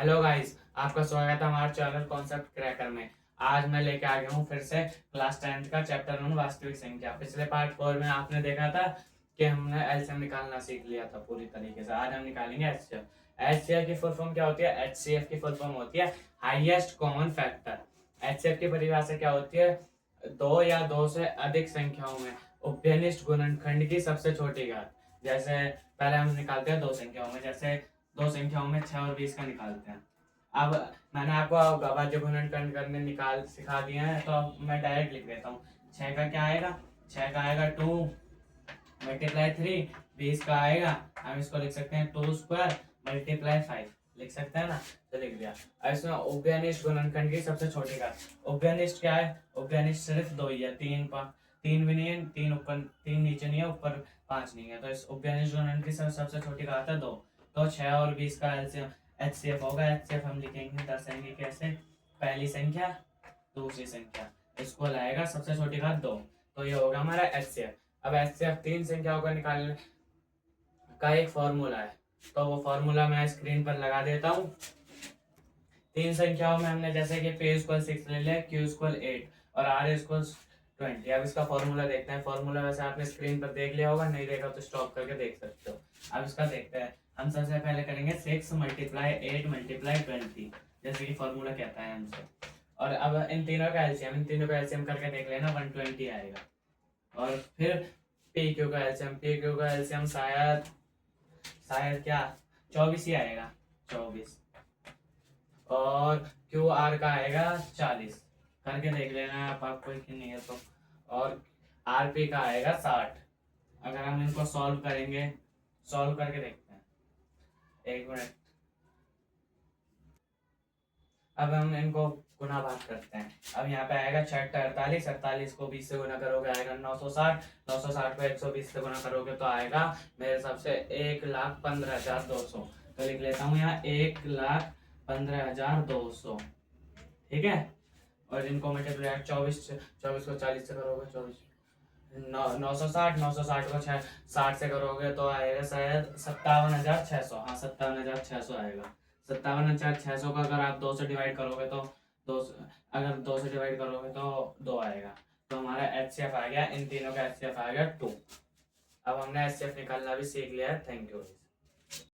Hello guys, आपका स्वागत है हमारे चैनल कॉन्सेप्ट क्रैकर में। आज मैं लेके आ गया हूँ फिर से क्लास 10th का चैप्टर 1 वास्तविक संख्या। पिछले पार्ट 4 में आपने देखा था कि हमने एलसीएम निकालना सीख लिया था पूरी तरीके से। आज हम निकालेंगे एचसीएफ। एचसीएफ की फुल फॉर्म क्या होती है? एचसीएफ की फुल फॉर्म होती है हाईएस्ट कॉमन फैक्टर। एचसीएफ की परिभाषा क्या होती है? दो या दो से अधिक संख्याओं में उभयनिष्ठ गुणनखंड की सबसे छोटी घात। जैसे पहले हम निकालते हैं दो संख्याओं में, जैसे दो संख्याओं में 6 और 20 का निकालते हैं। अब मैंने आपको अभाज्य गुणनखंड करने निकाल सिखा दिए हैं, तो अब मैं डायरेक्ट लिख देता हूँ। 6 का क्या आएगा? 6 का आएगा 2 मल्टीप्लाई 3। 20 का आएगा, हम इसको लिख सकते हैं 2 स्क्वायर मल्टीप्लाई 5, लिख सकते हैं ना? तो लिख दिया। अब इसमें उभयनिष्ठ गुणनखंड की सबसे छोटी घात। उभयनिष्ठ क्या है? उभयनिष्ठ सिर्फ दो ही है, तीन भी नहीं है, तीन ऊपर, तीन नीचे नहीं है, ऊपर 5 नहीं है। तो इस उभयनिष्ठ गुणनखंड की सबसे छोटी घात है 2। तो 6 और 20 का एलसीएम एचसीएफ होगा। एचसीएफ हम लिखेंगे, दर्शाएंगे कैसे? पहली संख्या दूसरी संख्या, इसको लाएगा सबसे छोटी घात 2। तो ये होगा हमारा एचसीएफ। अब एचसीएफ तीन संख्याओं का निकालने का एक फॉर्मूला है, तो वो फॉर्मूला मैं स्क्रीन पर लगा देता हूँ। तीन संख्याओं में हमने जैसे कि p इक्वल 6 ले लिया, q इक्वल 8 और r इक्वल 20। अब इसका फॉर्मूला देखते हैं। फॉर्मूला वैसे आपने स्क्रीन पर देख लिया होगा, नहीं देखा तो स्टॉप करके देख सकते हो। अब इसका देखते हैं। हम सबसे पहले करेंगे 6 मल्टीप्लाई 8 मल्टीप्लाई 20, जैसे कि फॉर्मूला कहता है हमसे। और अब इन तीनों का एलसीएम करके देख लेना, 120 आएगा। और फिर पी क्यू का एलसीएम शायद क्या 24 ही आएगा, 24। और क्यू आर का आएगा 40, करके देख लेना आप, आपको यकीन नहीं है तो। और आर पी का आएगा 60। अगर हम इनको सॉल्व करेंगे, सॉल्व करके देखते हैं, एक मिनट। अब हम इनको गुना भाग करते हैं। अब यहाँ पे आएगा 6 48, 48 को 20 से गुना करोगे आएगा 960, 960 को 120 से गुना करोगे तो आएगा मेरे हिसाब से 1,15,200। तो लिख लेता हूँ यहाँ 1,15,200, ठीक है। और इनको मल्टीप्लाई 24 को 40 से करोगे, 960 को 60 से करोगे तो आएगा शायद 57,600। हाँ, 57,600 आएगा। 57,600 का अगर आप 2 से डिवाइड करोगे तो अगर 2 से डिवाइड करोगे तो 2 आएगा। तो हमारा एचसीएफ आ गया, इन तीनों का एचसीएफ आ गया 2। अब हमने एचसीएफ निकालना भी सीख लिया है। Thank you.